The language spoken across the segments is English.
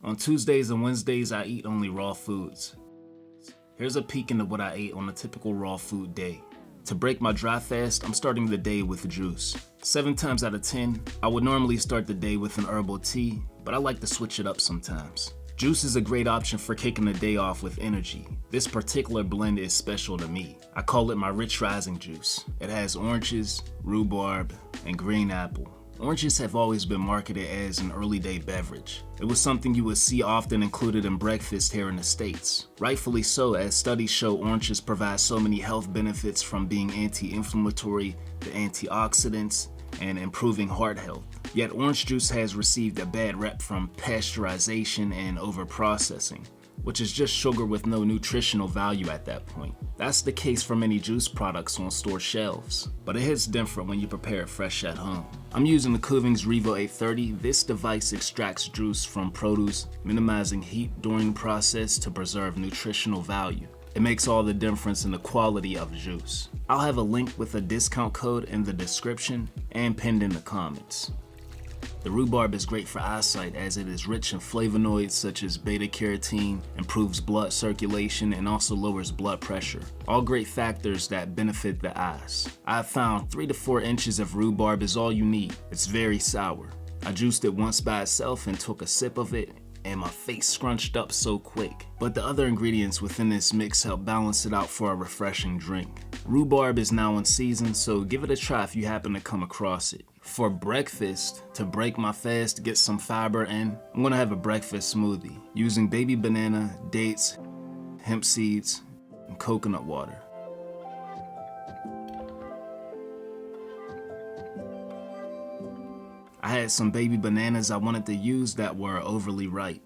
On Tuesdays and Wednesdays, I eat only raw foods. Here's a peek into what I ate on a typical raw food day. To break my dry fast, I'm starting the day with juice. 7 times out of 10, I would normally start the day with an herbal tea, but I like to switch it up sometimes. Juice is a great option for kicking the day off with energy. This particular blend is special to me. I call it my Rich Rising juice. It has oranges, rhubarb, and green apple. Oranges have always been marketed as an early day beverage. It was something you would see often included in breakfast here in the States. Rightfully so, as studies show oranges provide so many health benefits, from being anti-inflammatory to antioxidants and improving heart health. Yet orange juice has received a bad rep from pasteurization and overprocessing, which is just sugar with no nutritional value at that point. That's the case for many juice products on store shelves, but it hits different when you prepare it fresh at home. I'm using the Kuvings Revo 830. This device extracts juice from produce, minimizing heat during the process to preserve nutritional value. It makes all the difference in the quality of juice. I'll have a link with a discount code in the description and pinned in the comments. The rhubarb is great for eyesight as it is rich in flavonoids such as beta-carotene, improves blood circulation, and also lowers blood pressure. All great factors that benefit the eyes. I've found 3 to 4 inches of rhubarb is all you need. It's very sour. I juiced it once by itself and took a sip of it, and my face scrunched up so quick. But the other ingredients within this mix help balance it out for a refreshing drink. Rhubarb is now in season, so give it a try if you happen to come across it. For breakfast, to break my fast, get some fiber in, I'm gonna have a breakfast smoothie using baby banana, dates, hemp seeds, and coconut water. I had some baby bananas I wanted to use that were overly ripe.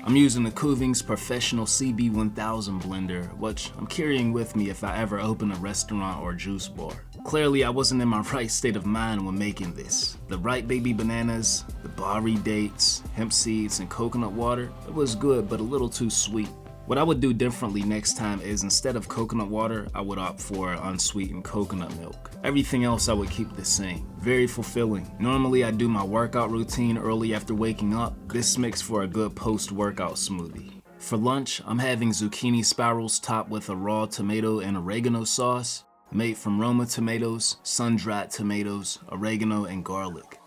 I'm using the Kuvings Professional CB1000 blender, which I'm carrying with me if I ever open a restaurant or juice bar. Clearly, I wasn't in my right state of mind when making this. The ripe baby bananas, the bari dates, hemp seeds, and coconut water, it was good but a little too sweet. What I would do differently next time is, instead of coconut water, I would opt for unsweetened coconut milk. Everything else I would keep the same. Very fulfilling. Normally I do my workout routine early after waking up. This makes for a good post-workout smoothie. For lunch, I'm having zucchini spirals topped with a raw tomato and oregano sauce, made from Roma tomatoes, sun-dried tomatoes, oregano, and garlic.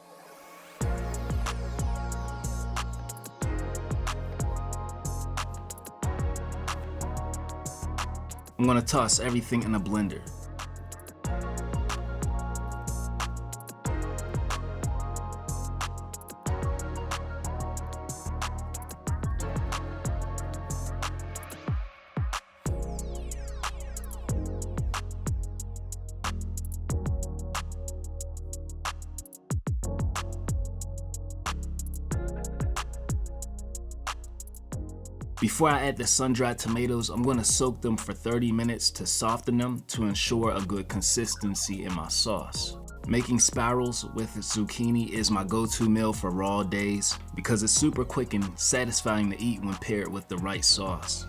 I'm gonna toss everything in a blender. Before I add the sun-dried tomatoes, I'm going to soak them for 30 minutes to soften them to ensure a good consistency in my sauce. Making spirals with zucchini is my go-to meal for raw days because it's super quick and satisfying to eat when paired with the right sauce.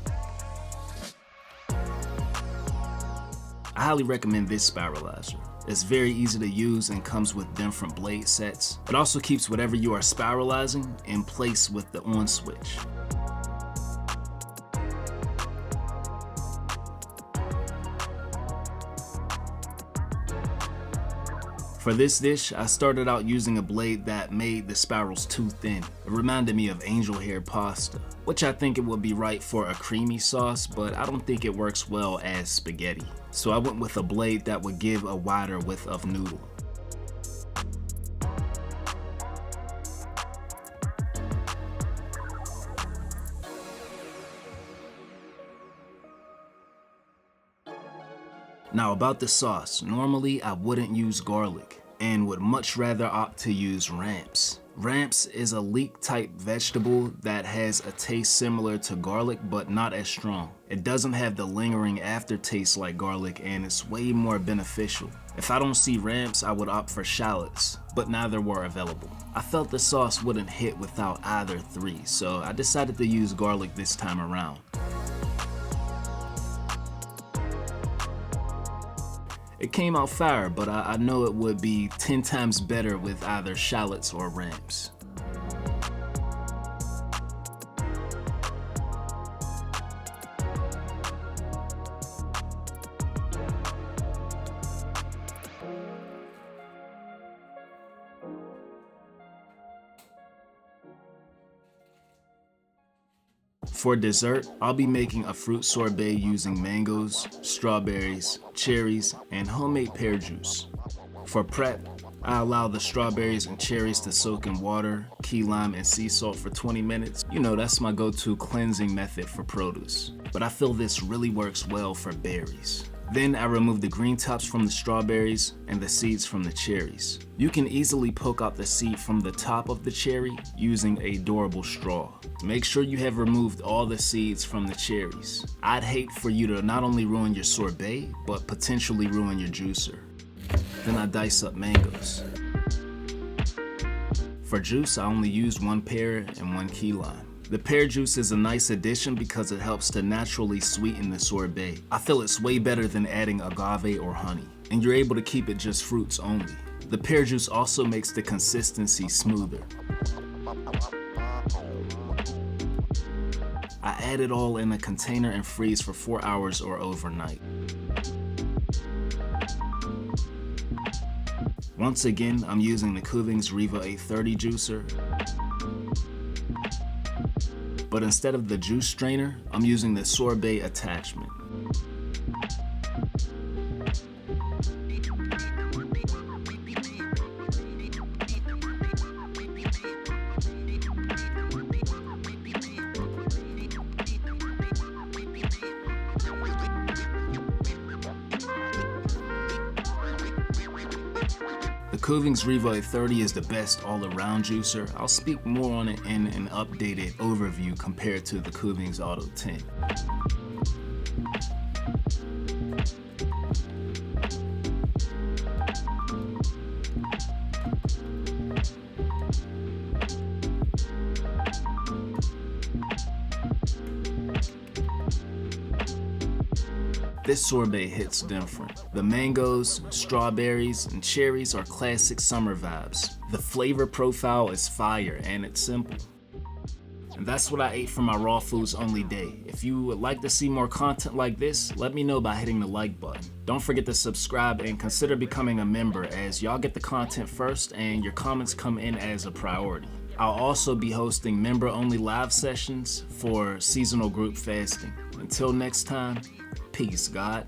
I highly recommend this spiralizer. It's very easy to use and comes with different blade sets. It also keeps whatever you are spiralizing in place with the on switch. For this dish, I started out using a blade that made the spirals too thin. It reminded me of angel hair pasta, which I think it would be right for a creamy sauce, but I don't think it works well as spaghetti. So I went with a blade that would give a wider width of noodle. Now about the sauce, normally I wouldn't use garlic and would much rather opt to use ramps. Ramps is a leek type vegetable that has a taste similar to garlic but not as strong. It doesn't have the lingering aftertaste like garlic and it's way more beneficial. If I don't see ramps, I would opt for shallots, but neither were available. I felt the sauce wouldn't hit without either three, so I decided to use garlic this time around. It came out fire, but I know it would be 10 times better with either shallots or rams. For dessert, I'll be making a fruit sorbet using mangoes, strawberries, cherries, and homemade pear juice. For prep, I allow the strawberries and cherries to soak in water, key lime, and sea salt for 20 minutes. You know, that's my go-to cleansing method for produce. But I feel this really works well for berries. Then I remove the green tops from the strawberries and the seeds from the cherries. You can easily poke out the seed from the top of the cherry using a durable straw. Make sure you have removed all the seeds from the cherries. I'd hate for you to not only ruin your sorbet, but potentially ruin your juicer. Then I dice up mangoes. For juice, I only use 1 pear and 1 key lime. The pear juice is a nice addition because it helps to naturally sweeten the sorbet. I feel it's way better than adding agave or honey, and you're able to keep it just fruits only. The pear juice also makes the consistency smoother. I add it all in a container and freeze for 4 hours or overnight. Once again, I'm using the Kuvings Riva 830 juicer. But instead of the juice strainer, I'm using the sorbet attachment. The Kuvings Riva 830 is the best all-around juicer. I'll speak more on it in an updated overview compared to the Kuvings Auto 10. This sorbet hits different. The mangoes, strawberries, and cherries are classic summer vibes. The flavor profile is fire and it's simple. And that's what I ate for my raw foods only day. If you would like to see more content like this, let me know by hitting the like button. Don't forget to subscribe and consider becoming a member, as y'all get the content first and your comments come in as a priority. I'll also be hosting member-only live sessions for seasonal group fasting. Until next time, peace, God.